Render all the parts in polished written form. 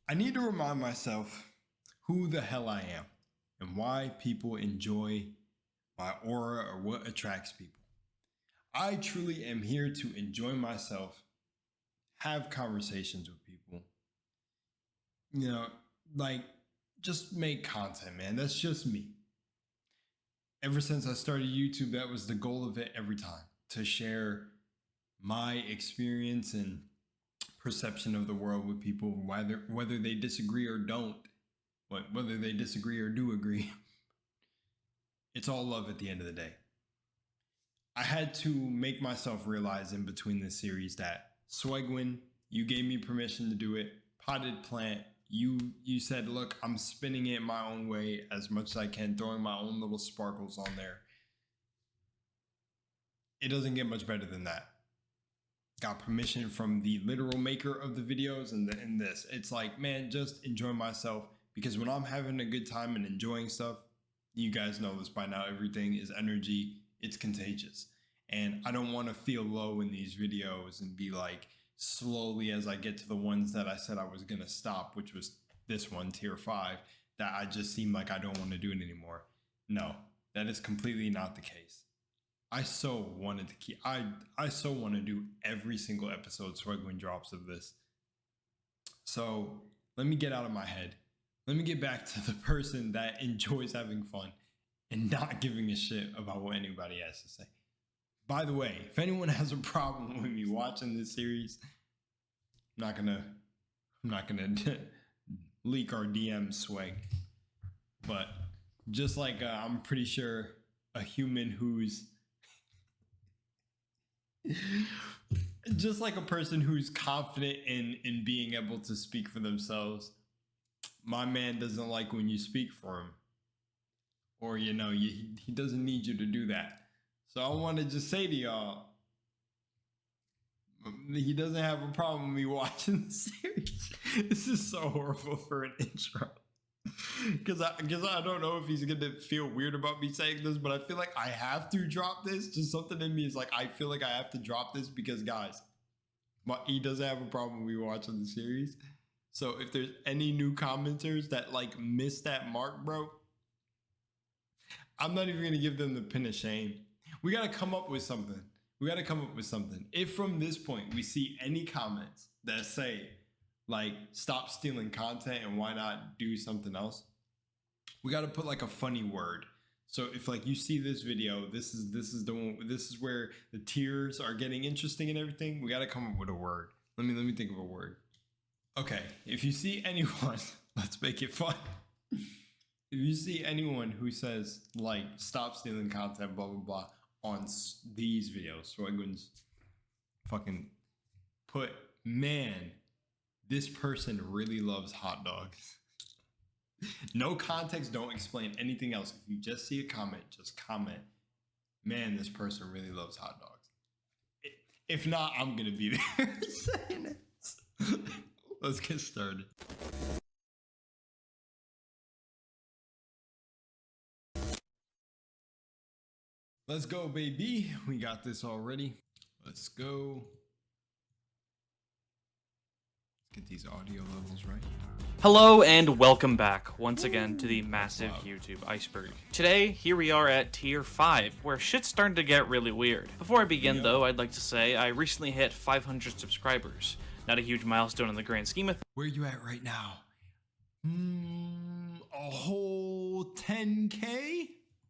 I need to remind myself who the hell I am and why people enjoy my aura or what attracts people. I truly am here to enjoy myself, have conversations with people, like just make content, man. That's just me. Ever since I started YouTube, that was the goal of it every time, to share my experience and perception of the world with people, whether they disagree or don't, whether they disagree or do agree. It's all love at the end of the day. I had to make myself realize in between this series that Swegwin, you gave me permission to do it. Potted Plant, you said, look, I'm spinning it my own way as much as I can, throwing my own little sparkles on there. It doesn't get much better than that. Got permission from the literal maker of the videos and this. It's like, man, just enjoy myself, because when I'm having a good time and enjoying stuff, you guys know this by now, everything is energy. It's contagious. And I don't want to feel low in these videos and be like, slowly as I get to the ones that I said I was going to stop, which was this one, tier 5, that I just seem like I don't want to do it anymore. No, that is completely not the case. I so wanted to keep, I so want to do every single episode Swegwin drops of this. So let me get out of my head. Let me get back to the person that enjoys having fun and not giving a shit about what anybody has to say. By the way, if anyone has a problem with me watching this series, I'm not gonna leak our DM swag. But just like I'm pretty sure a human who's just like a person who's confident in being able to speak for themselves, my man doesn't like when you speak for him, or he doesn't need you to do that. So I want to just say to y'all, he doesn't have a problem with me watching the series. This is so horrible for an intro. Because I don't know if he's going to feel weird about me saying this, but I feel like I have to drop this. Just something in me is like, I feel like I have to drop this because, guys, he doesn't have a problem with me watching the series. So if there's any new commenters that like missed that mark, bro, I'm not even going to give them the pin of shame. We got to come up with something. If from this point we see any comments that say, like, stop stealing content and why not do something else, we got to put like a funny word. So if like you see this video, this is the one, this is where the tiers are getting interesting and everything. We got to come up with a word. Let me think of a word. Okay, if you see anyone, let's make it fun. If you see anyone who says like stop stealing content, blah blah blah, on these videos, so Swegwin's fucking put, man, this person really loves hot dogs. No context, don't explain anything else. If you just see a comment, just comment, man, this person really loves hot dogs. If not, I'm gonna be there saying it. Let's get started. Let's go, baby. We got this already. Let's go. Let's get these audio levels right. Hello and welcome back once again to the massive YouTube Iceberg. Today, here we are at tier 5, where shit's starting to get really weird. Before I begin though, I'd like to say I recently hit 500 subscribers. Not a huge milestone in the grand scheme of things. Where are you at right now? A whole 10K?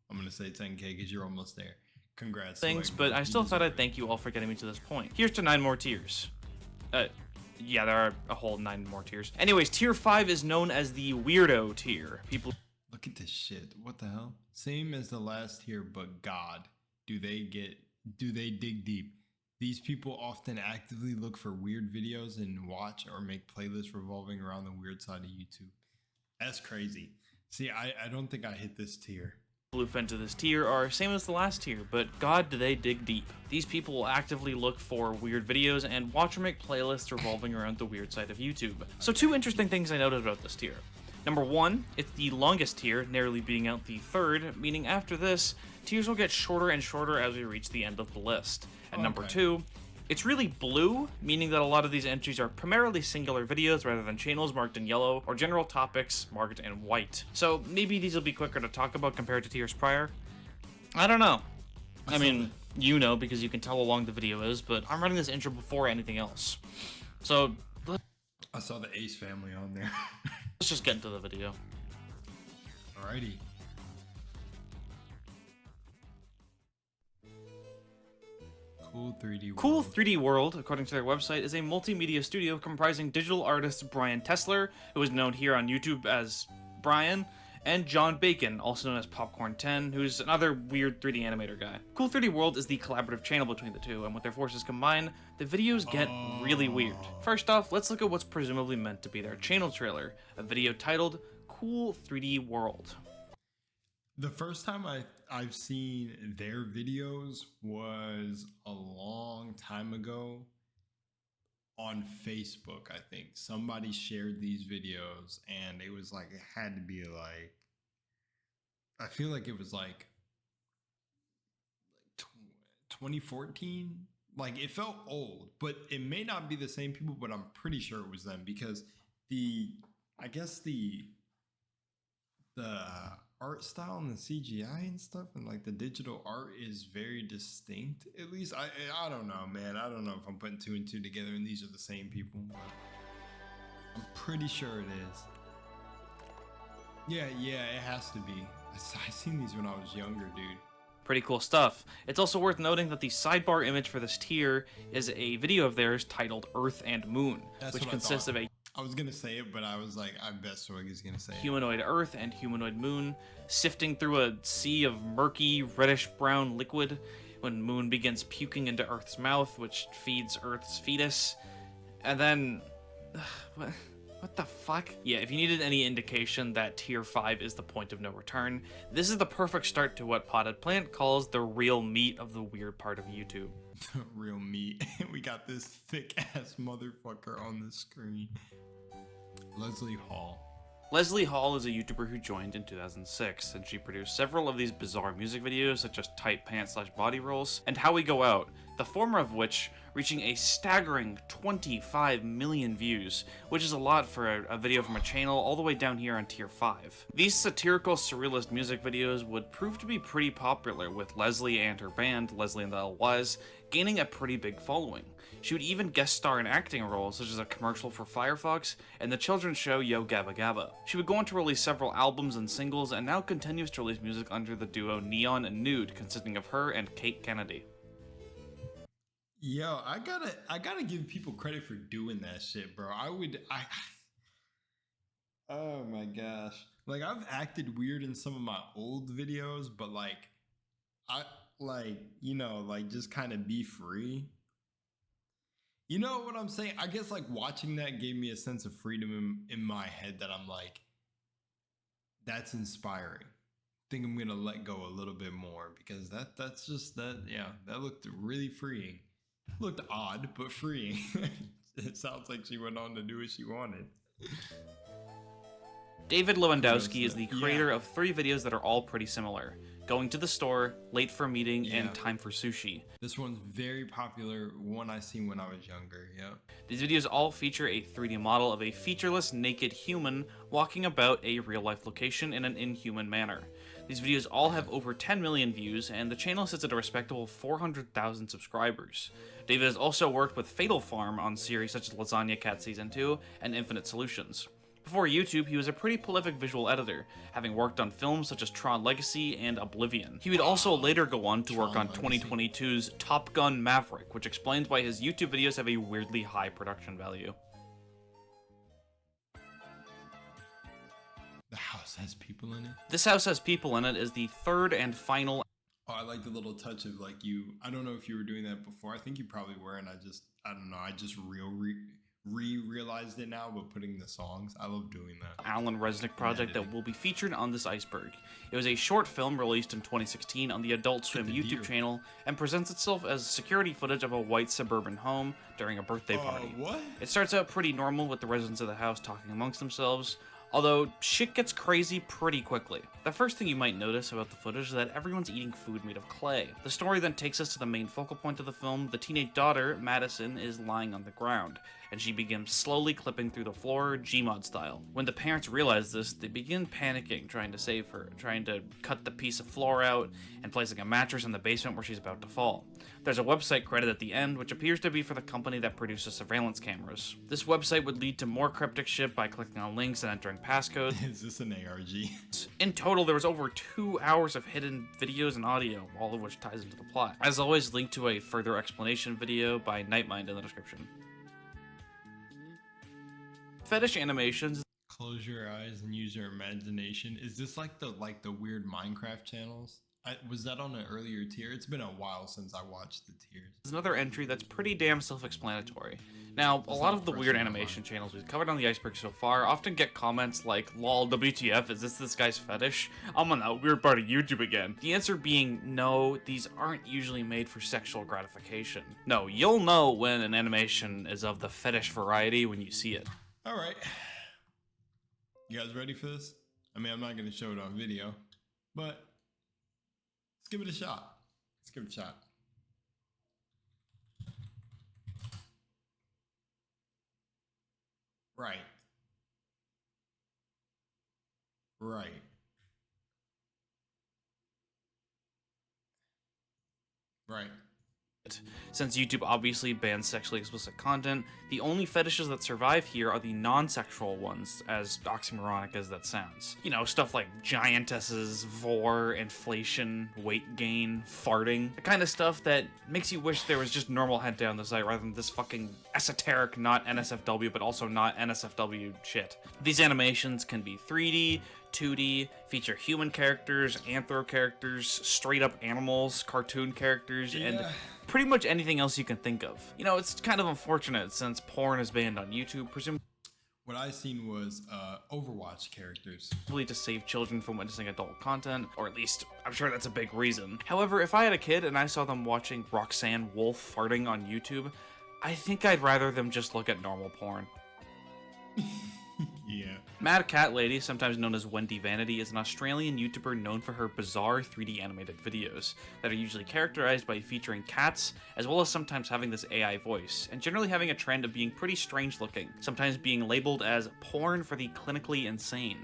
I'm gonna say 10K because you're almost there. Congrats. But I still thought I'd thank you all for getting me to this point. Here's to 9 more tiers. Yeah, there are a whole 9 more tiers. Anyways, tier 5 is known as the weirdo tier. People look at this shit. What the hell? Same as the last tier, but God, do they dig deep? These people often actively look for weird videos and watch or make playlists revolving around the weird side of YouTube. That's crazy. See, I don't think I hit this tier. Who fed to this tier are same as the last tier, but God, do they dig deep. These people will actively look for weird videos and watch or make playlists revolving around the weird side of YouTube. So 2 interesting things I noted about this tier. Number 1, it's the longest tier, narrowly beating out the 3rd, meaning after this, tiers will get shorter and shorter as we reach the end of the list. And number 2, It's really blue, meaning that a lot of these entries are primarily singular videos rather than channels marked in yellow, or general topics marked in white. So maybe these will be quicker to talk about compared to tiers prior. I don't know. I mean, you know, because you can tell how long the video is, but I'm running this intro before anything else. So I saw the Ace family on there. let's just get into the video. Alrighty. Cool 3D World. Cool 3D World, according to their website, is a multimedia studio comprising digital artist Brian Tessler, who is known here on YouTube as Brian, and John Bacon, also known as Popcorn10, who's another weird 3D animator guy. Cool 3D World is the collaborative channel between the two, and with their forces combined, the videos get really weird. First off, let's look at what's presumably meant to be their channel trailer, a video titled Cool 3D World. The first time I've seen their videos was a long time ago on Facebook. I think somebody shared these videos and it was like, it had to be like, I feel like it was like 2014. Like, it felt old, but it may not be the same people, but I'm pretty sure it was them, because I guess the art style and the CGI and stuff and like the digital art is very distinct. At least I don't know, man. I don't know if I'm putting two and two together and these are the same people, but I'm pretty sure it is. Yeah, it has to be. I seen these when I was younger, dude. Pretty cool stuff. It's also worth noting that the sidebar image for this tier is a video of theirs titled Earth and Moon, which consists of a I was gonna say it, but I was like, I bet Swig is gonna say humanoid Earth and humanoid Moon, sifting through a sea of murky, reddish-brown liquid when Moon begins puking into Earth's mouth, which feeds Earth's fetus. And then... What the fuck? Yeah, if you needed any indication that Tier 5 is the point of no return, this is the perfect start to what Potted Plant calls the real meat of the weird part of YouTube. Real meat. We got this thick-ass motherfucker on the screen. Leslie Hall. Leslie Hall is a YouTuber who joined in 2006, and she produced several of these bizarre music videos such as Tight Pants / Body Rolls and How We Go Out, the former of which reaching a staggering 25 million views, which is a lot for a video from a channel all the way down here on tier 5. These satirical surrealist music videos would prove to be pretty popular, with Leslie and her band, Leslie and the LYs, gaining a pretty big following. She would even guest star in acting roles such as a commercial for Firefox and the children's show Yo Gabba Gabba. She would go on to release several albums and singles, and now continues to release music under the duo Neon and Nude, consisting of her and Kate Kennedy. Yo, I gotta give people credit for doing that shit, bro. Oh my gosh. Like, I've acted weird in some of my old videos, but like, just kind of be free. You know what I'm saying? I guess like watching that gave me a sense of freedom in my head that I'm like, that's inspiring. I think I'm gonna let go a little bit more, because that's just that, yeah, that looked really freeing. Looked odd, but freeing. It sounds like she went on to do what she wanted. David Lewandowski is the creator of 3 videos that are all pretty similar: Going to the Store, Late for a Meeting, and Time for Sushi. This one's very popular, one I seen when I was younger, yeah. These videos all feature a 3D model of a featureless naked human walking about a real-life location in an inhuman manner. These videos all have over 10 million views, and the channel sits at a respectable 400,000 subscribers. David has also worked with Fatal Farm on series such as Lasagna Cat Season 2 and Infinite Solutions. Before YouTube, he was a pretty prolific visual editor, having worked on films such as Tron Legacy and Oblivion. He would also later go on to work on 2022's Top Gun Maverick, which explains why his YouTube videos have a weirdly high production value. The house has people in it? This House Has People in It is the third and final... Oh, I like the little touch of like I don't know if you were doing that before. I think you probably were, and I don't know, I just realized it now, but putting the songs, I love doing that. Alan Resnick project that will be featured on this Iceberg. It was a short film released in 2016 on the Adult Swim YouTube channel, and presents itself as security footage of a white suburban home during a birthday party. What? It starts out pretty normal with the residents of the house talking amongst themselves, Although, shit gets crazy pretty quickly. The first thing you might notice about the footage is that everyone's eating food made of clay. The story then takes us to the main focal point of the film. The teenage daughter, Madison, is lying on the ground, and she begins slowly clipping through the floor, Gmod style. When the parents realize this, they begin panicking, trying to save her, trying to cut the piece of floor out, and placing a mattress in the basement where she's about to fall. There's a website credit at the end, which appears to be for the company that produces surveillance cameras. This website would lead to more cryptic shit by clicking on links and entering passcodes. Is this an ARG? In total, there was over 2 hours of hidden videos and audio, all of which ties into the plot. As always, link to a further explanation video by Nightmind in the description. Fetish Animations. Close your eyes and use your imagination. Is this like the weird Minecraft channels? Was that on an earlier tier? It's been a while since I watched the tiers. There's another entry that's pretty damn self-explanatory. Now, a lot of the weird animation channels we've covered on the Iceberg so far often get comments like, "Lol, WTF, is this guy's fetish? I'm on that weird part of YouTube again." The answer being, no, these aren't usually made for sexual gratification. No, you'll know when an animation is of the fetish variety when you see it. Alright. You guys ready for this? I mean, I'm not going to show it on video, but let's give it a shot. Let's give it a shot. Right. Right. Right. Since YouTube obviously bans sexually explicit content, the only fetishes that survive here are the non-sexual ones, as oxymoronic as that sounds. You know, stuff like giantesses, vor, inflation, weight gain, farting. The kind of stuff that makes you wish there was just normal hentai on the site rather than this fucking esoteric, not NSFW, but also not NSFW shit. These animations can be 3D, 2D, feature human characters, anthro characters, straight up animals, cartoon characters, and pretty much anything else you can think of. You know, it's kind of unfortunate since porn is banned on YouTube, presumably what I seen was Overwatch characters. To save children from witnessing adult content, or at least I'm sure that's a big reason. However, if I had a kid and I saw them watching Roxanne Wolf farting on YouTube, I think I'd rather them just look at normal porn. Yeah. Mad Cat Lady, sometimes known as Wendy Vanity, is an Australian YouTuber known for her bizarre 3D animated videos that are usually characterized by featuring cats, as well as sometimes having this AI voice, and generally having a trend of being pretty strange looking, sometimes being labeled as porn for the clinically insane.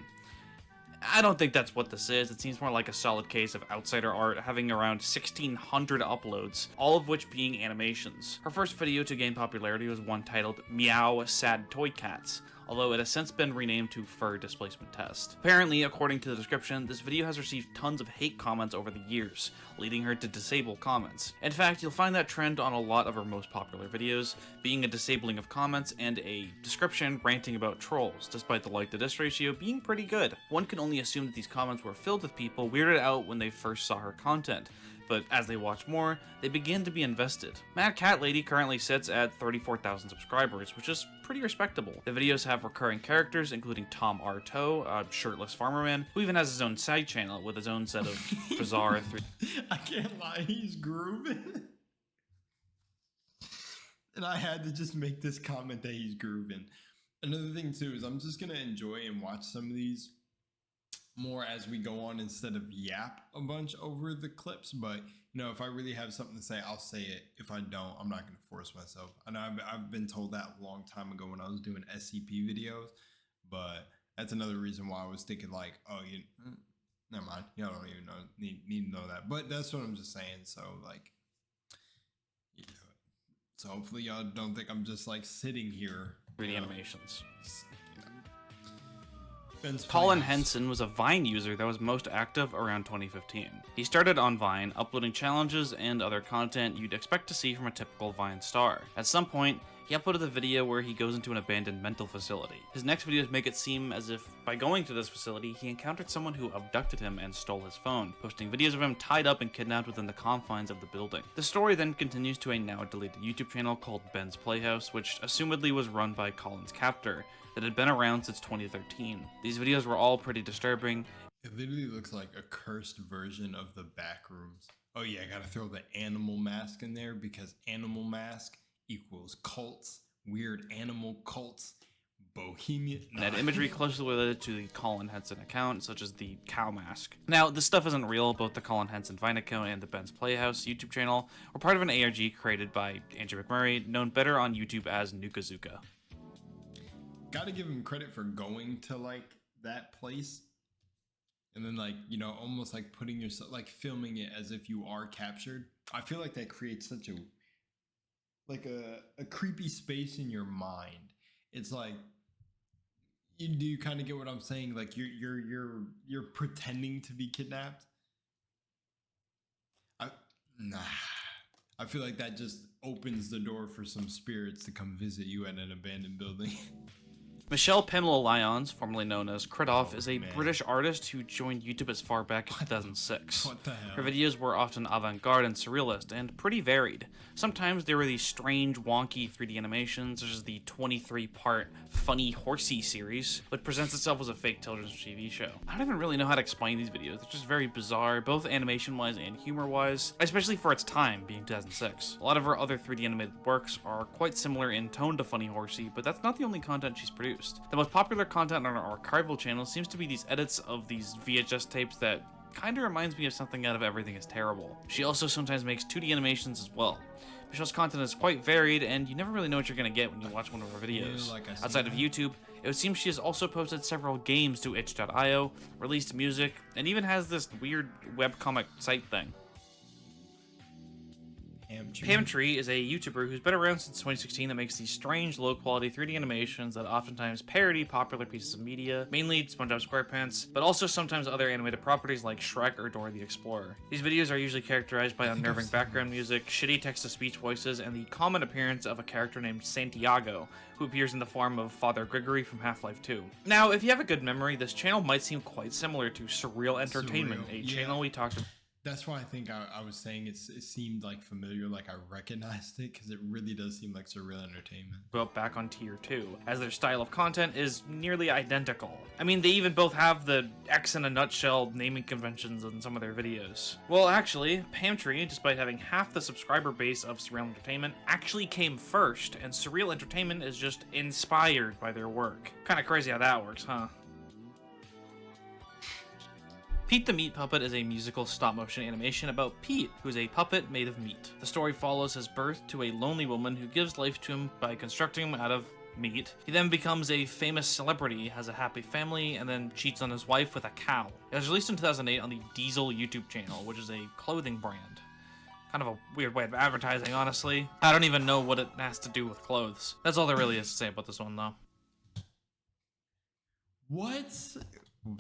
I don't think that's what this is. It seems more like a solid case of outsider art, having around 1,600 uploads, all of which being animations. Her first video to gain popularity was one titled Meow Sad Toy Cats, although it has since been renamed to Fur Displacement Test. Apparently, according to the description, this video has received tons of hate comments over the years, leading her to disable comments. In fact, you'll find that trend on a lot of her most popular videos, being a disabling of comments and a description ranting about trolls, despite the like-to-dis ratio being pretty good. One can only assume that these comments were filled with people weirded out when they first saw her content, but as they watch more, they begin to be invested. Mad Cat Lady currently sits at 34,000 subscribers, which is pretty respectable. The videos have recurring characters, including Tom Arto, a shirtless farmer man, who even has his own side channel with his own set of bizarre I can't lie, he's grooving. And I had to just make this comment that he's grooving. Another thing too is I'm just gonna enjoy and watch some of these more as we go on instead of yap a bunch over the clips. But you know, if I really have something to say, I'll say it. If I don't, I'm not going to force myself. I know I've been told that a long time ago when I was doing SCP videos, but that's another reason why I was thinking like, oh, never mind, y'all don't even need to know that. But that's what I'm just saying. So like, you know, so hopefully y'all don't think I'm just like sitting here 3D animations. Colin Henson was a Vine user that was most active around 2015. He started on Vine, uploading challenges and other content you'd expect to see from a typical Vine star. At some point, he uploaded a video where he goes into an abandoned mental facility. His next videos make it seem as if, by going to this facility, he encountered someone who abducted him and stole his phone, posting videos of him tied up and kidnapped within the confines of the building. The story then continues to a now deleted YouTube channel called Ben's Playhouse, which assumedly was run by Colin's captor, that had been around since 2013. These videos were all pretty disturbing. It literally looks like a cursed version of the Backrooms. Oh yeah, I gotta throw the animal mask in there because animal mask equals cults, weird animal cults. Bohemian. And had imagery closely related to the Colin Henson account, such as the cow mask. Now, this stuff isn't real. Both the Colin Henson Vine account and the Ben's Playhouse YouTube channel were part of an ARG created by Andrew McMurray, known better on YouTube as Nukazuka. Gotta give him credit for going to like that place and then like, you know, almost like putting yourself, like filming it as if you are captured. I feel like that creates such a like a creepy space in your mind. It's like, do you kind of get what I'm saying? Like you're pretending to be kidnapped. I feel like that just opens the door for some spirits to come visit you at an abandoned building. Michelle Pamela Lyons, formerly known as Kridoff, is a British artist who joined YouTube as far back as 2006. What the hell? Her videos were often avant-garde and surrealist, and pretty varied. Sometimes there were these strange, wonky 3D animations, such as the 23-part Funny Horsey series, which presents itself as a fake children's TV show. I don't even really know how to explain these videos. They're just very bizarre, both animation-wise and humor-wise, especially for its time, being 2006. A lot of her other 3D animated works are quite similar in tone to Funny Horsey, but that's not the only content she's produced. The most popular content on our archival channel seems to be these edits of these VHS tapes that kinda reminds me of something out of Everything is Terrible. She also sometimes makes 2D animations as well. Michelle's content is quite varied, and you never really know what you're gonna get when you watch one of her videos. Outside of YouTube, it would seem she has also posted several games to itch.io, released music, and even has this weird webcomic site thing. Pamtree is a YouTuber who's been around since 2016 that makes these strange, low-quality 3D animations that oftentimes parody popular pieces of media, mainly SpongeBob SquarePants, but also sometimes other animated properties like Shrek or Dora the Explorer. These videos are usually characterized by unnerving background music, shitty text-to-speech voices, and the common appearance of a character named Santiago, who appears in the form of Father Gregory from Half-Life 2. Now, if you have a good memory, this channel might seem quite similar to Surreal Entertainment, a channel we talked about. That's why I think I was saying it seemed like familiar, like I recognized it, because it really does seem like Surreal Entertainment. But back on tier 2, as their style of content is nearly identical. I mean, they even both have the X in a nutshell naming conventions in some of their videos. Well, actually, Pamtree, despite having half the subscriber base of Surreal Entertainment, actually came first, and Surreal Entertainment is just inspired by their work. Kinda crazy how that works, huh? Pete the Meat Puppet is a musical stop-motion animation about Pete, who's a puppet made of meat. The story follows his birth to a lonely woman who gives life to him by constructing him out of meat. He then becomes a famous celebrity, has a happy family, and then cheats on his wife with a cow. It was released in 2008 on the Diesel YouTube channel, which is a clothing brand. Kind of a weird way of advertising, honestly. I don't even know what it has to do with clothes. That's all there really is to say about this one, though. What?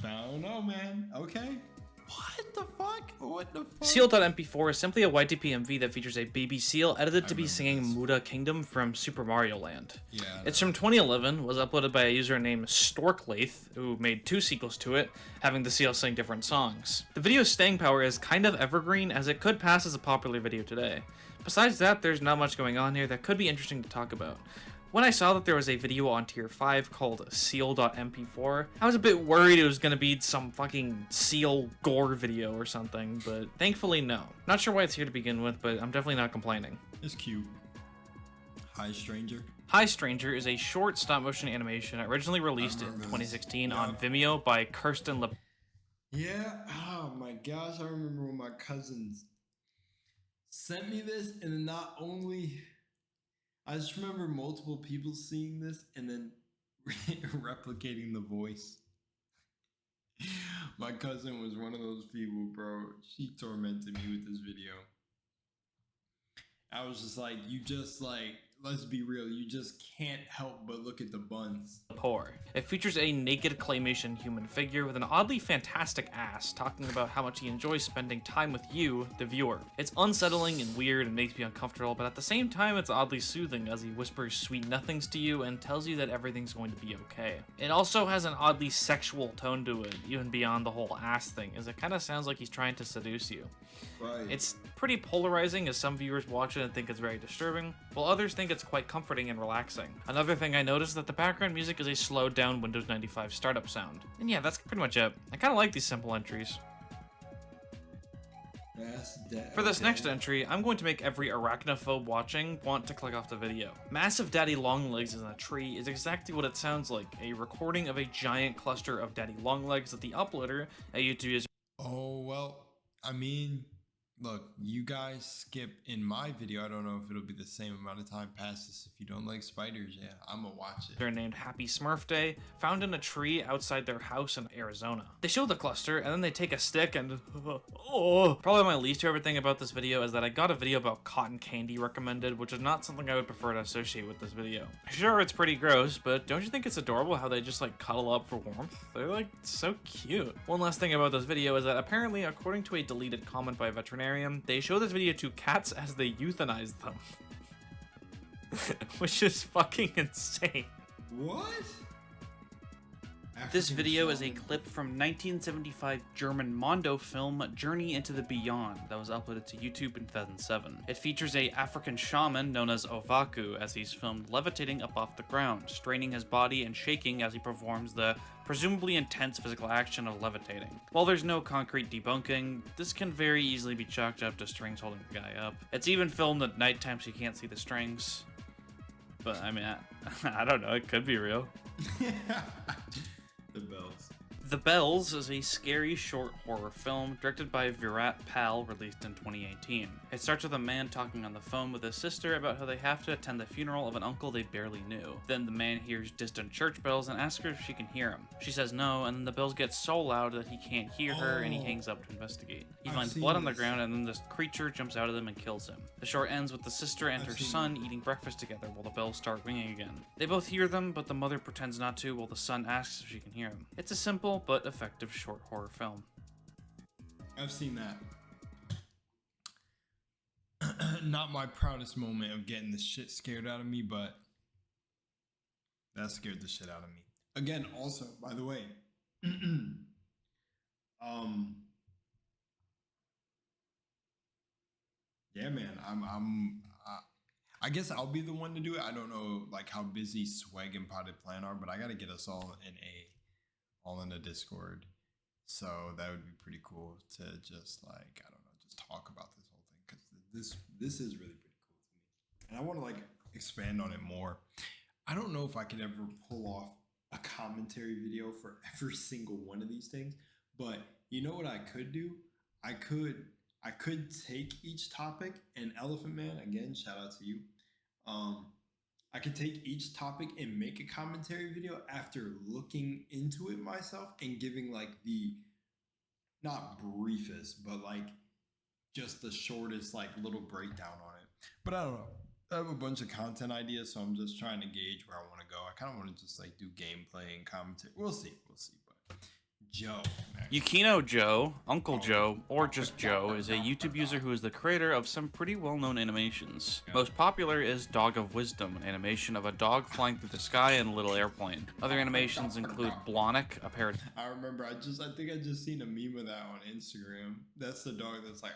I don't know, man. Okay. What the fuck? What the fuck? Seal.mp4 is simply a YTP MV that features a baby seal edited to be singing Muda Kingdom from Super Mario Land. Yeah. It's from 2011, was uploaded by a user named Storklaith, who made 2 sequels to it, having the seal sing different songs. The video's staying power is kind of evergreen, as it could pass as a popular video today. Besides that, there's not much going on here that could be interesting to talk about. When I saw that there was a video on tier 5 called Seal.mp4, I was a bit worried it was gonna be some fucking seal gore video or something, but thankfully no. Not sure why it's here to begin with, but I'm definitely not complaining. It's cute. Hi, Stranger. Hi Stranger is a short stop-motion animation originally released in 2016 on Vimeo by Kirsten Le. Yeah, oh my gosh, I remember when my cousins sent me this, and then not only... I just remember multiple people seeing this and then replicating the voice. My cousin was one of those people, bro. She tormented me with this video. I was just like, let's be real, you just can't help but look at the buns. Poor. It features a naked claymation human figure with an oddly fantastic ass talking about how much he enjoys spending time with you, the viewer. It's unsettling and weird and makes me uncomfortable, but at the same time it's oddly soothing as he whispers sweet nothings to you and tells you that everything's going to be okay. It also has an oddly sexual tone to it, even beyond the whole ass thing, as it kind of sounds like he's trying to seduce you. Right. It's pretty polarizing, as some viewers watch it and think it's very disturbing, while others think it's quite comforting and relaxing. Another thing I noticed is that the background music is a slowed down Windows 95 startup sound. And yeah, that's pretty much it. I kind of like these simple entries. For this next entry, I'm going to make every arachnophobe watching want to click off the video. Massive daddy longlegs in a tree is exactly what it sounds like, a recording of a giant cluster of daddy longlegs that the uploader, a YouTube user. Oh, well, I mean, look, you guys skip in my video. I don't know if it'll be the same amount of time past this. If you don't like spiders, yeah, I'm gonna watch it. They're named Happy Smurf Day, found in a tree outside their house in Arizona. They show the cluster, and then they take a stick and... oh. Probably my least favorite thing about this video is that I got a video about cotton candy recommended, which is not something I would prefer to associate with this video. Sure, it's pretty gross, but don't you think it's adorable how they just like cuddle up for warmth? They're like so cute. One last thing about this video is that apparently, according to a deleted comment by a veterinarian, they show this video to cats as they euthanize them. Which is fucking insane. What? This video is a clip from 1975 German Mondo film Journey into the Beyond that was uploaded to YouTube in 2007. It features a African shaman known as Ovaku as he's filmed levitating up off the ground, straining his body and shaking as he performs the presumably intense physical action of levitating. While there's no concrete debunking, this can very easily be chalked up to strings holding the guy up. It's even filmed at nighttime so you can't see the strings. But I mean, I don't know, it could be real. The Bells. The Bells is a scary short horror film directed by Virat Pal, released in 2018. It starts with a man talking on the phone with his sister about how they have to attend the funeral of an uncle they barely knew. Then the man hears distant church bells and asks her if she can hear him. She says no, and then the bells get so loud that he can't hear her, and he hangs up to investigate. He finds blood on the ground, and then this creature jumps out of them and kills him. The short ends with the sister and her son eating breakfast together while the bells start ringing again. They both hear them, but the mother pretends not to while the son asks if she can hear him. It's a simple but effective short horror film. I've seen that. Not my proudest moment of getting the shit scared out of me, but that scared the shit out of me. Again, also, by the way, yeah, man, I guess I'll be the one to do it. I don't know like how busy Swag and Potted Plant are, but I gotta get us all in a Discord. So that would be pretty cool to just like, I don't know, just talk about this whole thing, because this is really pretty cool to me. And I want to like expand on it more. I don't know if I could ever pull off a commentary video for every single one of these things, but you know what I could do? I could take each topic, and Elephant Man, again, shout out to you. I could take each topic and make a commentary video after looking into it myself and giving like the, not briefest, but like just the shortest like little breakdown on it. But I don't know. I have a bunch of content ideas, so I'm just trying to gauge where I want to go. I kind of want to just like do gameplay and commentary. We'll see. But Joe. Yukino Joe, Uncle Joe, or just Joe, is a YouTube user who is the creator of some pretty well-known animations. Most popular is Dog of Wisdom, an animation of a dog flying through the sky in a little airplane. Other animations include Blonic, a parody. I remember, I think I just seen a meme of that on Instagram. That's the dog that's like,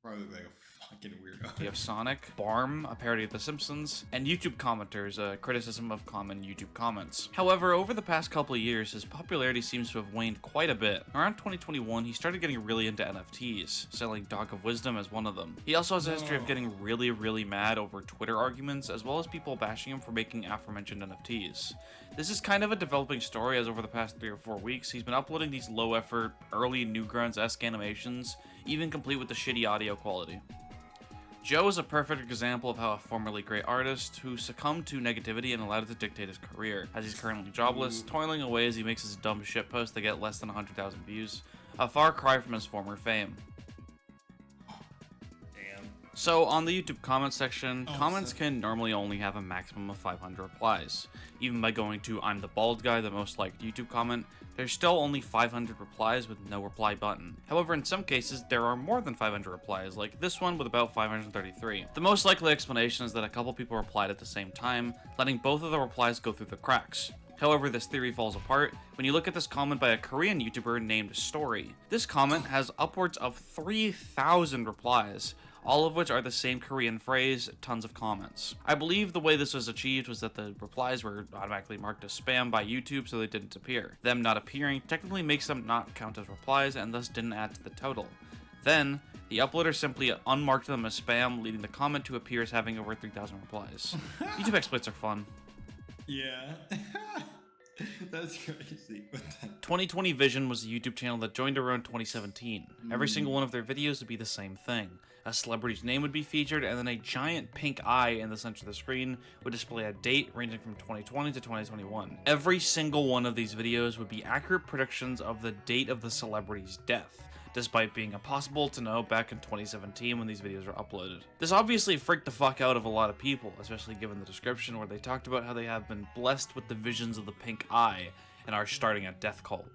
probably like a fucking weirdo. We have Sonic, Barm, a parody of The Simpsons, and YouTube Commenters, a criticism of common YouTube comments. However, over the past couple of years, his popularity seems to have waned quite a bit. Around 2021, he started getting really into NFTs, selling Dog of Wisdom as one of them. He also has a history of getting really mad over Twitter arguments, as well as people bashing him for making aforementioned NFTs. This is kind of a developing story, as over the past 3 or 4 weeks, he's been uploading these low-effort, early Newgrounds-esque animations, even complete with the shitty audio quality. Joe is a perfect example of how a formerly great artist who succumbed to negativity and allowed it to dictate his career, as he's currently jobless, toiling away as he makes his dumb shit posts that get less than 100,000 views, a far cry from his former fame. So, on the YouTube comments section, comments can normally only have a maximum of 500 replies. Even by going to I'm the bald guy, the most liked YouTube comment, there's still only 500 replies with no reply button. However, in some cases, there are more than 500 replies, like this one with about 533. The most likely explanation is that a couple people replied at the same time, letting both of the replies go through the cracks. However, this theory falls apart when you look at this comment by a Korean YouTuber named Story. This comment has upwards of 3,000 replies, all of which are the same Korean phrase, tons of comments. I believe the way this was achieved was that the replies were automatically marked as spam by YouTube so they didn't appear. Them not appearing technically makes them not count as replies and thus didn't add to the total. Then, the uploader simply unmarked them as spam, leading the comment to appear as having over 3,000 replies. YouTube exploits are fun. Yeah. That's crazy. 2020 Vision was a YouTube channel that joined around 2017. Every single one of their videos would be the same thing. A celebrity's name would be featured, and then a giant pink eye in the center of the screen would display a date ranging from 2020 to 2021. Every single one of these videos would be accurate predictions of the date of the celebrity's death, despite being impossible to know back in 2017 when these videos were uploaded. This obviously freaked the fuck out of a lot of people, especially given the description where they talked about how they have been blessed with the visions of the pink eye and are starting a death cult.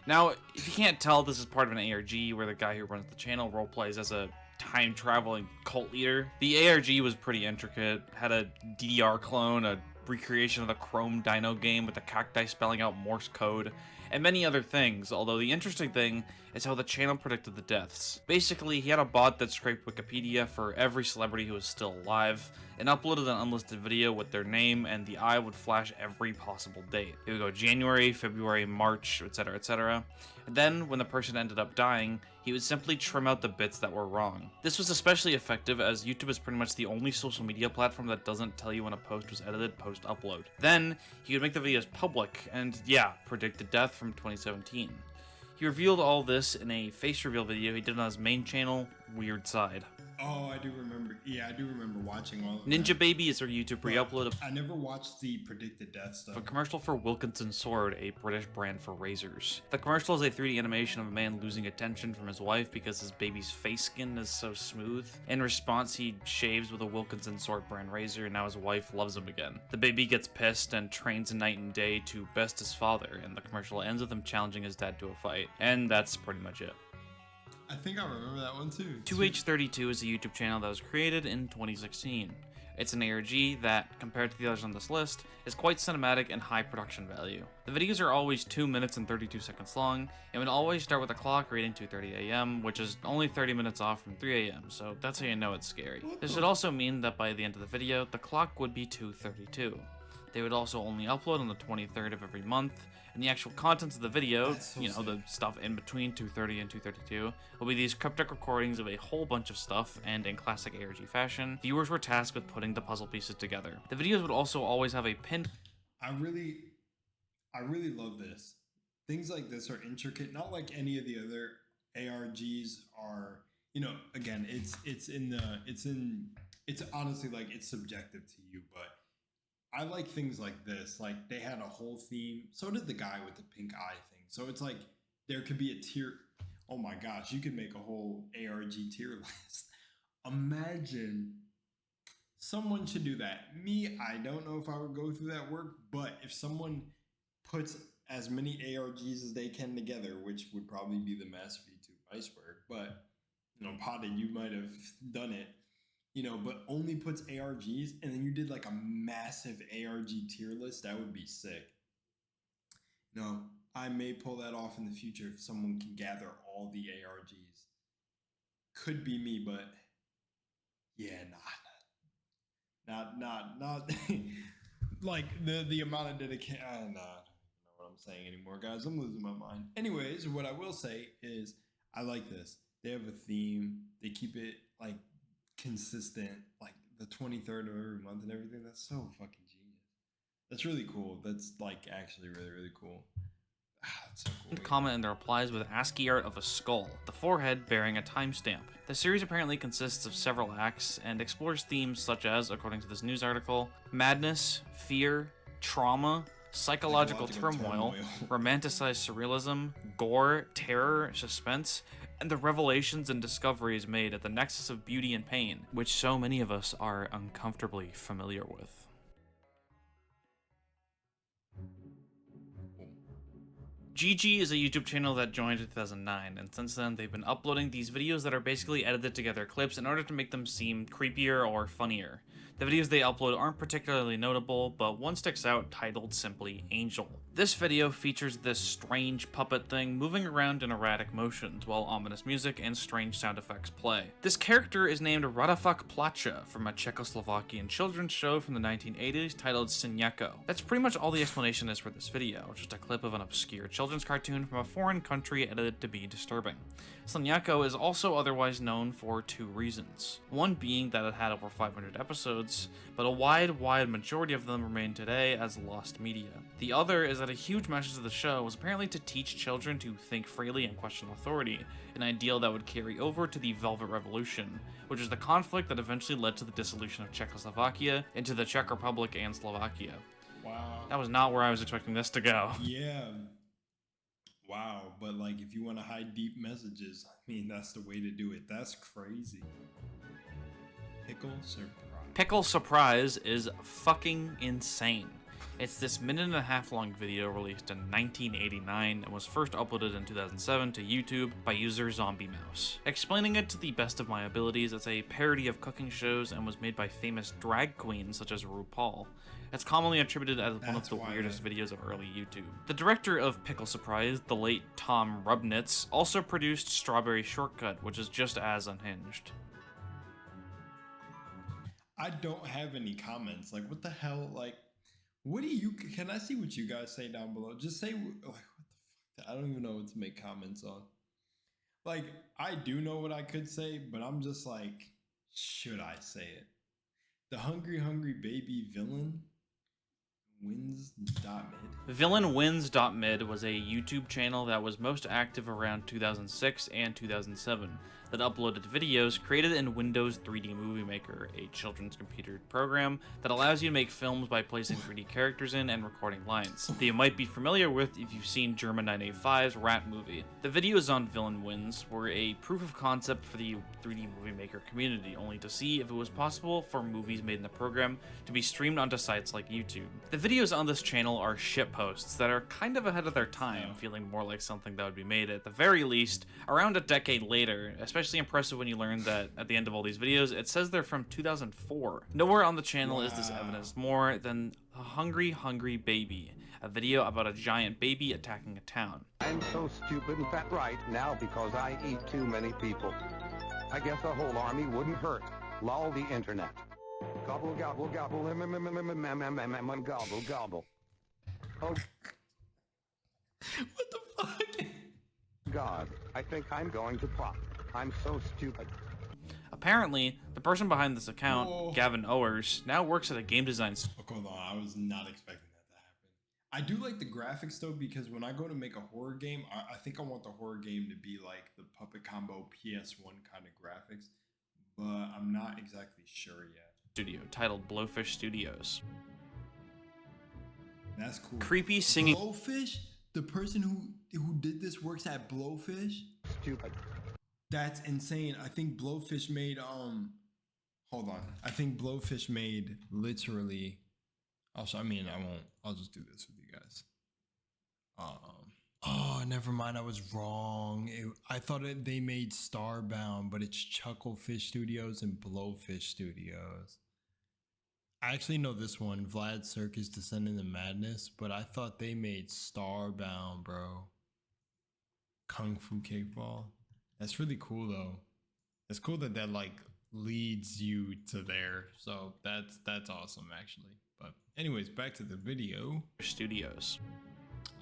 Now, if you can't tell, this is part of an ARG where the guy who runs the channel roleplays as a time-traveling cult leader. The ARG was pretty intricate, had a DDR clone, a recreation of the Chrome Dino game with the cacti spelling out Morse code, and many other things, although the interesting thing is how the channel predicted the deaths. Basically, he had a bot that scraped Wikipedia for every celebrity who was still alive, and uploaded an unlisted video with their name, and the eye would flash every possible date. It would go January, February, March, etc, etc. And then, when the person ended up dying, he would simply trim out the bits that were wrong. This was especially effective as YouTube is pretty much the only social media platform that doesn't tell you when a post was edited post-upload. Then, he would make the videos public, and yeah, predict the death from 2017. He revealed all this in a face reveal video he did on his main channel, Weird Side. Oh, I do remember. Yeah, I do remember watching all of Ninja that. Baby is our YouTube re-upload of I never watched the predicted death stuff. a commercial for Wilkinson Sword, a British brand for razors. The commercial is a 3D animation of a man losing attention from his wife because his baby's face skin is so smooth. In response, he shaves with a Wilkinson Sword brand razor, and now his wife loves him again. The baby gets pissed and trains night and day to best his father, and the commercial ends with him challenging his dad to a fight. And that's pretty much it. I think I remember that one too. 2H32 is a YouTube channel that was created in 2016. It's an ARG that, compared to the others on this list, is quite cinematic and high production value. The videos are always 2 minutes and 32 seconds long, and would always start with a clock reading 2:30 AM, which is only 30 minutes off from 3 AM, so that's how you know it's scary. This would also mean that by the end of the video, the clock would be 2:32. They would also only upload on the 23rd of every month, and the actual contents of the video, So you know, the stuff in between 2:30 and 2:32, will be these cryptic recordings of a whole bunch of stuff, and in classic ARG fashion, viewers were tasked with putting the puzzle pieces together. The videos would also always have a pinned... I really love this. Things like this are intricate, not like any of the other ARGs are, you know, again, it's honestly like it's subjective to you, but I like things like this. Like they had a whole theme. So did the guy with the pink eye thing. So it's like there could be a tier. Oh my gosh, you could make a whole ARG tier list. Imagine someone should do that. Me, I don't know if I would go through that work, but if someone puts as many ARGs as they can together, which would probably be the mass V2 Iceberg, but you know, Potted, you might have done it. You know, but only puts ARGs, and then you did like a massive ARG tier list, that would be sick. No, I may pull that off in the future if someone can gather all the ARGs. Could be me, but yeah, not like the amount of dedication. I don't know what I'm saying anymore, guys. I'm losing my mind. Anyways, what I will say is I like this. They have a theme. They keep it like consistent, like the 23rd of every month and everything. That's so fucking genius. That's really cool. That's like actually really cool. That's so cool. Comment in the replies with ASCII art of a skull, the forehead bearing a timestamp. The series apparently consists of several acts and explores themes such as, according to this news article, madness, fear, trauma, psychological turmoil, romanticized surrealism, gore, terror, suspense, and the revelations and discoveries made at the nexus of beauty and pain, which so many of us are uncomfortably familiar with. GG is a YouTube channel that joined in 2009, and since then they've been uploading these videos that are basically edited together clips in order to make them seem creepier or funnier. The videos they upload aren't particularly notable, but one sticks out titled simply Angel. This video features this strange puppet thing moving around in erratic motions while ominous music and strange sound effects play. This character is named Radafak Placha from a Czechoslovakian children's show from the 1980s titled Syniako. That's pretty much all the explanation is for this video, just a clip of an obscure children's cartoon from a foreign country edited to be disturbing. Syniako is also otherwise known for two reasons. One being that it had over 500 episodes, but a wide majority of them remain today as lost media. The other is that a huge message of the show was apparently to teach children to think freely and question authority, an ideal that would carry over to the Velvet Revolution, which is the conflict that eventually led to the dissolution of Czechoslovakia into the Czech Republic and Slovakia. Wow. That was not where I was expecting this to go. Yeah. Wow. But like, if you want to hide deep messages, I mean, that's the way to do it. That's crazy. Pickle Surprise. Pickle Surprise is fucking insane. It's this minute-and-a-half long video released in 1989 and was first uploaded in 2007 to YouTube by user Zombie Mouse. Explaining it to the best of my abilities, it's a parody of cooking shows and was made by famous drag queens such as RuPaul. It's commonly attributed as one of the weirdest videos of early YouTube. The director of Pickle Surprise, the late Tom Rubnitz, also produced Strawberry Shortcut, which is just as unhinged. I don't have any comments. Like, what the hell? Like, what do you, can I see what you guys say down below? Just say, like, what the fuck? I don't even know what to make comments on. Like, I do know what I could say, but I'm just like, should I say it? The Hungry Baby villain wins.mid. Villainwins.mid was a YouTube channel that was most active around 2006 and 2007 that uploaded videos created in Windows 3D Movie Maker, a children's computer program that allows you to make films by placing 3D characters in and recording lines that you might be familiar with if you've seen German 985's Rat movie. The videos on Villain Wins were a proof of concept for the 3D Movie Maker community, only to see if it was possible for movies made in the program to be streamed onto sites like YouTube. The videos on this channel are shitposts that are kind of ahead of their time, feeling more like something that would be made at the very least around a decade later, especially impressive when you learn that at the end of all these videos it says they're from 2004. Nowhere on the channel is this evidence more than a Hungry Baby, a video about a giant baby attacking a town. I'm so stupid and fat right now because I eat too many people. I guess a whole army wouldn't hurt. Lol the internet. Gobble gobble gobble gobble gobble. Oh What the fuck? God, I think I'm going to pop. I'm so stupid. Apparently, the person behind this account, Gavin Owers, now works at a game design Hold on, I was not expecting that to happen. I do like the graphics though, because when I go to make a horror game, I think I want the horror game to be like the Puppet Combo PS1 kind of graphics, but I'm not exactly sure yet. studio titled Blowfish Studios. That's cool. Creepy singing. Blowfish? The person who did this works at Blowfish? Stupid. That's insane. I think Blowfish made hold on. I think Blowfish made literally also, I mean, I won't. I'll just do this with you guys. Oh, never mind. I was wrong. I thought they made Starbound, but it's Chucklefish Studios and Blowfish Studios. I actually know this one, Vlad Circus Descending into Madness, but I thought they made Starbound, bro. Kung Fu Kickball. That's really cool though. It's cool that like leads you to there. So that's awesome actually. But anyways, back to the video. Studios.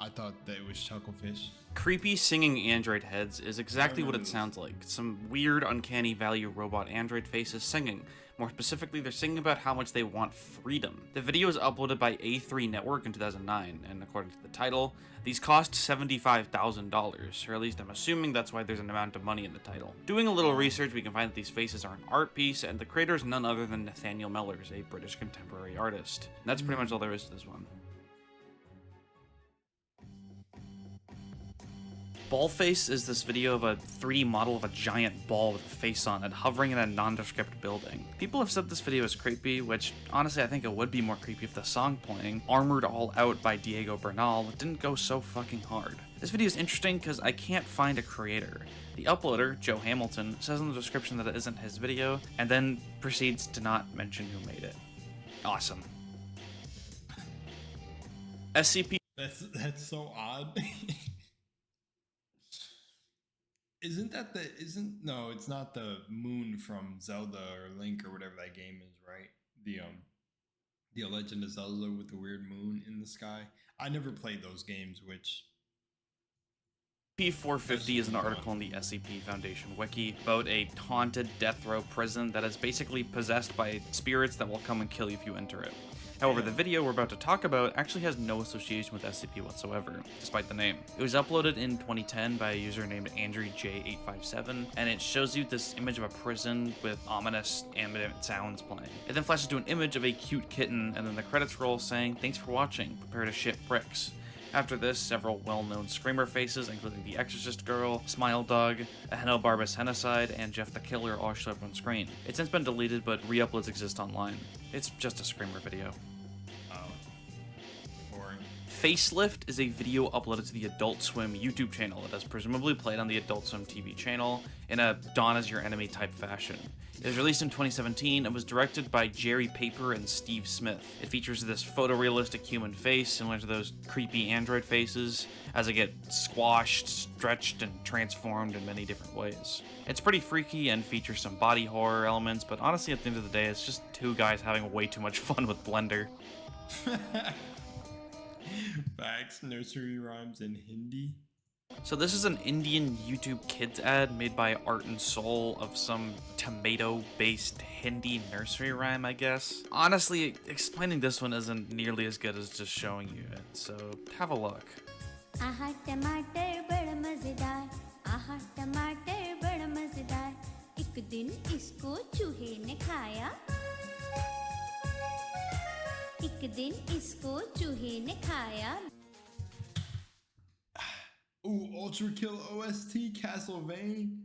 I thought that it was Chucklefish. Creepy singing android heads is exactly what it sounds like. Some weird, uncanny valley robot android faces singing. More specifically, they're singing about how much they want freedom. The video was uploaded by A3 Network in 2009, and according to the title, these cost $75,000, or at least I'm assuming that's why there's an amount of money in the title. Doing a little research, we can find that these faces are an art piece, and the creator is none other than Nathaniel Mellors, a British contemporary artist. And that's pretty much all there is to this one. Ballface is this video of a 3D model of a giant ball with a face on it hovering in a nondescript building. People have said this video is creepy, which honestly I think it would be more creepy if the song playing, Armored All Out by Diego Bernal, didn't go so fucking hard. This video is interesting because I can't find a creator. The uploader, Joe Hamilton, says in the description that it isn't his video, and then proceeds to not mention who made it. Awesome. SCP. That's so odd. No, it's not the moon from Zelda or Link or whatever that game is, right? The Legend of Zelda with the weird moon in the sky. I never played those games, which P450 is an article in the SCP Foundation wiki about a haunted death row prison that is basically possessed by spirits that will come and kill you if you enter it. However, the video we're about to talk about actually has no association with SCP whatsoever, despite the name. It was uploaded in 2010 by a user named AndrewJ857, and it shows you this image of a prison with ominous ambient sounds playing. It then flashes to an image of a cute kitten, and then the credits roll saying, "Thanks for watching, prepare to shit bricks." After this, several well-known screamer faces, including The Exorcist Girl, Smile Dog, Ahenobarbice Henocide, and Jeff the Killer all show up on screen. It's since been deleted, but re-uploads exist online. It's just a screamer video. boring. Facelift is a video uploaded to the Adult Swim YouTube channel that is presumably played on the Adult Swim TV channel in a Dawn is Your Enemy type fashion. It was released in 2017 and was directed by Jerry Paper and Steve Smith. It features this photorealistic human face similar to those creepy android faces as they get squashed, stretched, and transformed in many different ways. It's pretty freaky and features some body horror elements, but honestly at the end of the day it's just two guys having way too much fun with Blender. Facts, nursery rhymes in Hindi. So this is an Indian YouTube kids ad made by Art and Soul of some tomato-based Hindi nursery rhyme, I guess. Honestly, explaining this one isn't nearly as good as just showing you it, so have a look. आहा टमाटर बड़ा मजेदार आहा टमाटर बड़ा मजेदार एक दिन इसको चूहे ने खाया एक दिन इसको चूहे ने खाया Ooh, Ultra Kill OST, Castlevania.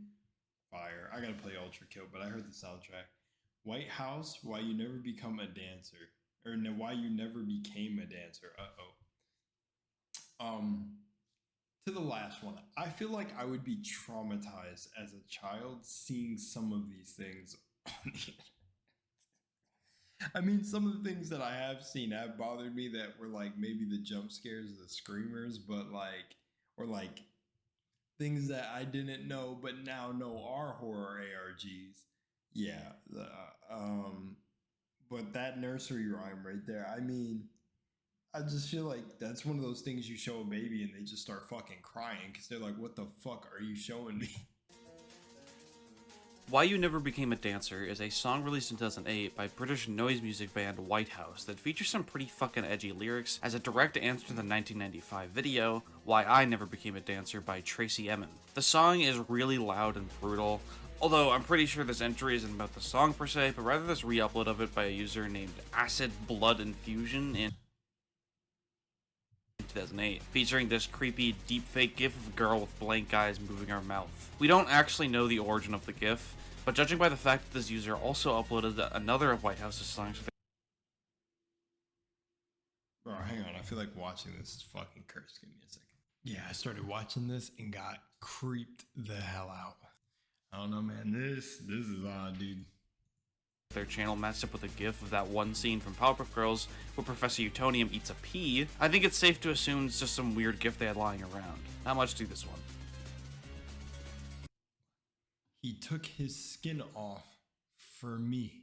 Fire. I gotta play Ultra Kill, but I heard the soundtrack. White House, Why You Never Become a Dancer. Or no, Why You Never Became a Dancer. To the last one. I feel like I would be traumatized as a child seeing some of these things on the internet. I mean, some of the things that I have seen have bothered me that were like maybe the jump scares, the screamers, but like, or like things that I didn't know but now know are horror ARGs. Yeah. But that nursery rhyme right there, I mean, I just feel like that's one of those things you show a baby and they just start fucking crying because they're like, what the fuck are you showing me? Why You Never Became a Dancer is a song released in 2008 by British noise music band White House that features some pretty fucking edgy lyrics as a direct answer to the 1995 video Why I Never Became a Dancer by Tracy Emin. The song is really loud and brutal, although I'm pretty sure this entry isn't about the song per se, but rather this re-upload of it by a user named Acid Blood Infusion in 2008, featuring this creepy deepfake gif of a girl with blank eyes moving her mouth. We don't actually know the origin of the gif, but judging by the fact that this user also uploaded another of White House's songs. Bro, hang on. I feel like watching this is fucking cursed. Give me a second. Yeah, I started watching this and got creeped the hell out. I don't know, man. This is odd, dude. Their channel matched up with a gif of that one scene from Powerpuff Girls where Professor Utonium eats a pea. I think it's safe to assume it's just some weird gif they had lying around. Not much to this one. He took his skin off for me.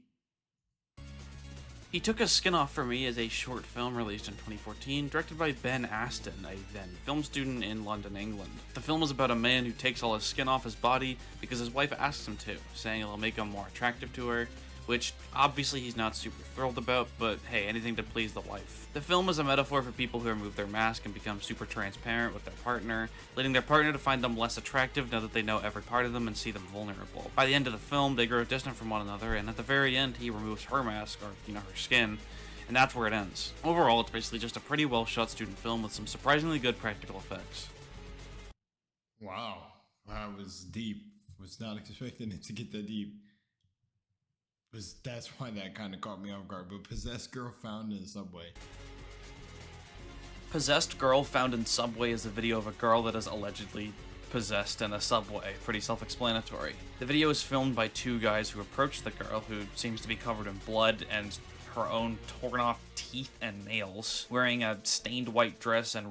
He Took His Skin Off For Me is a short film released in 2014, directed by Ben Aston, a then film student in London, England. The film is about a man who takes all his skin off his body because his wife asks him to, saying it'll make him more attractive to her, which obviously he's not super thrilled about, but hey, anything to please the wife. The film is a metaphor for people who remove their mask and become super transparent with their partner, leading their partner to find them less attractive now that they know every part of them and see them vulnerable. By the end of the film, they grow distant from one another, and at the very end, he removes her mask, or, her skin, and that's where it ends. Overall, it's basically just a pretty well shot student film with some surprisingly good practical effects. Wow. That was deep. Was not expecting it to get that deep. That's why that kind of caught me off guard. But possessed girl found in a subway. Possessed girl found in subway is a video of a girl that is allegedly possessed in a subway. Pretty self-explanatory. The video is filmed by two guys who approach the girl, who seems to be covered in blood and her own torn off teeth and nails, wearing a stained white dress and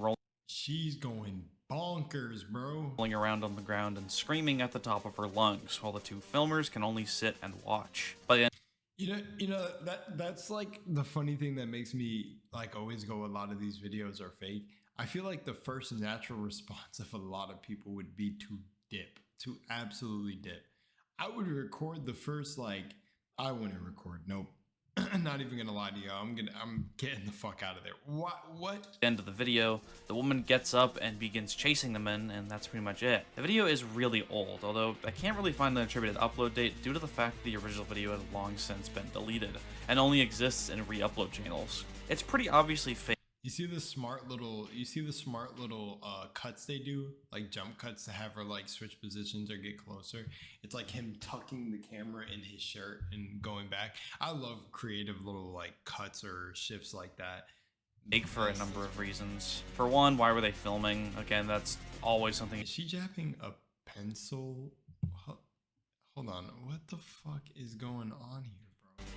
She's going bonkers, bro. rolling around on the ground and screaming at the top of her lungs, while the two filmers can only sit and watch. By the end, You know that's like the funny thing that makes me like always go, a lot of these videos are fake. I feel like the first natural response of a lot of people would be to dip, to absolutely dip. I would record the first, like, I wouldn't record. Nope. Not even gonna lie to you. I'm getting the fuck out of there. What? end of the video, the woman gets up and begins chasing the men, and that's pretty much it. The video is really old, although I can't really find an attributed upload date due to the fact that the original video has long since been deleted and only exists in re-upload channels. It's pretty obviously fake. You see the smart little cuts they do, like jump cuts to have her like switch positions or get closer. It's like him tucking the camera in his shirt and going back. I love creative little like cuts or shifts like that. Fake for a number of reasons. For one, why were they filming? Again, that's always something. Is she jabbing a pencil? Hold on, what the fuck is going on here?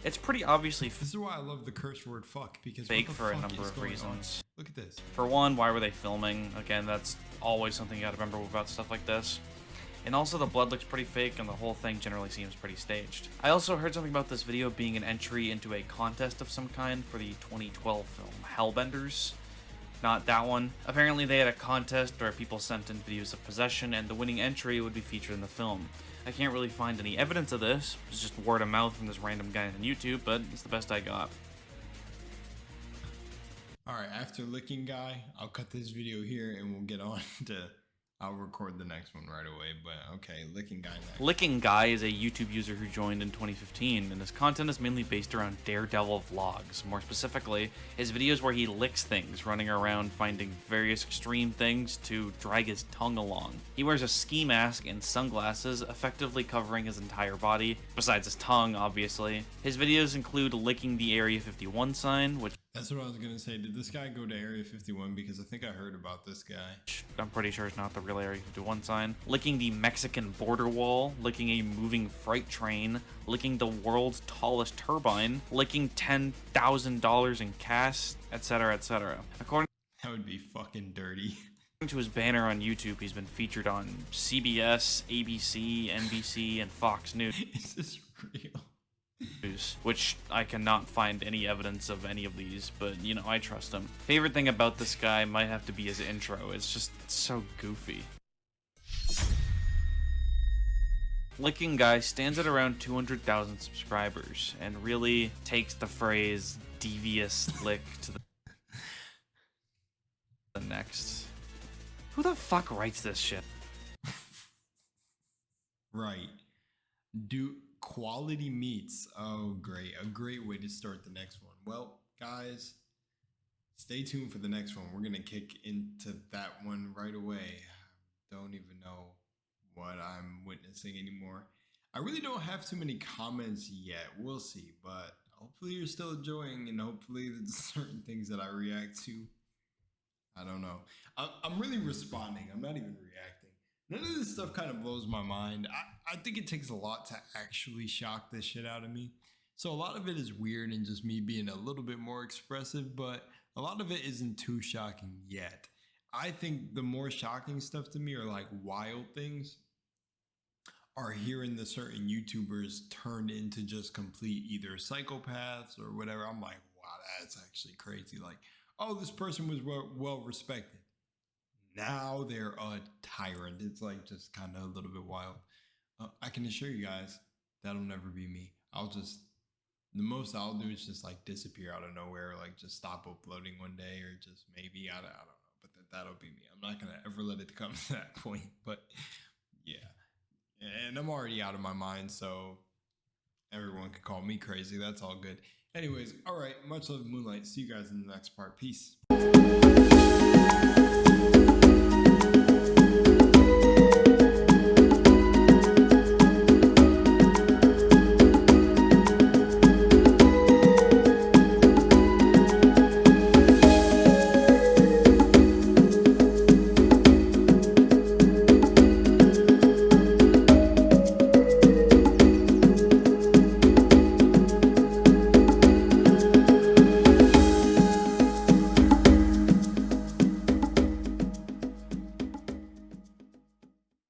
It's pretty obviously This is why I love the curse word fuck, because fake what the for a fuck number is of going reasons. on? Look at this. For one, why were they filming? Again, that's always something you gotta remember about stuff like this. And also the blood looks pretty fake and the whole thing generally seems pretty staged. I also heard something about this video being an entry into a contest of some kind for the 2012 film Hellbenders. Not that one. Apparently they had a contest where people sent in videos of possession and the winning entry would be featured in the film. I can't really find any evidence of this. It's just word of mouth from this random guy on YouTube, but it's the best I got. Alright, after licking guy, I'll cut this video here and we'll get on to... I'll record the next one right away, but okay, licking guy next. Licking Guy is a YouTube user who joined in 2015, and his content is mainly based around Daredevil vlogs. More specifically, his videos where he licks things, running around finding various extreme things to drag his tongue along. He wears a ski mask and sunglasses, effectively covering his entire body, besides his tongue, obviously. His videos include licking the Area 51 sign, which That's what I was gonna say. Did this guy go to Area 51? Because I think I heard about this guy. I'm pretty sure it's not the real Area 51 sign. Licking the Mexican border wall, licking a moving freight train, licking the world's tallest turbine, licking $10,000 in cash, etc., etc. According That would be fucking dirty. to his banner on YouTube, he's been featured on CBS, ABC, NBC, and Fox News. Is this real? Which I cannot find any evidence of any of these, but you know, I trust him. Favorite thing about this guy might have to be his intro. It's just so goofy. Licking Guy stands at around 200,000 subscribers and really takes the phrase devious lick to the next. Who the fuck writes this shit? Right. Do quality meats. Oh, great. A great way to start the next one. Well, guys, stay tuned for the next one. We're going to kick into that one right away. Don't even know what I'm witnessing anymore. I really don't have too many comments yet. We'll see, but hopefully you're still enjoying, and hopefully there's certain things that I react to. I don't know. I'm really responding. I'm not even reacting. None of this stuff kind of blows my mind. I think it takes a lot to actually shock this shit out of me. So a lot of it is weird and just me being a little bit more expressive, but a lot of it isn't too shocking yet. I think the more shocking stuff to me are like wild things, are hearing the certain YouTubers turned into just complete either psychopaths or whatever. I'm like, wow, that's actually crazy. Like, oh, this person was well respected. Now they're a tyrant. It's like just kind of a little bit wild. I can assure you guys that'll never be me. The most I'll do is just like disappear out of nowhere, like just stop uploading one day, or just maybe, I don't know, but that'll be me. I'm not going to ever let it come to that point, but yeah. And I'm already out of my mind, so everyone can call me crazy. That's all good. Anyways, all right. Much love, Moonlight. See you guys in the next part. Peace.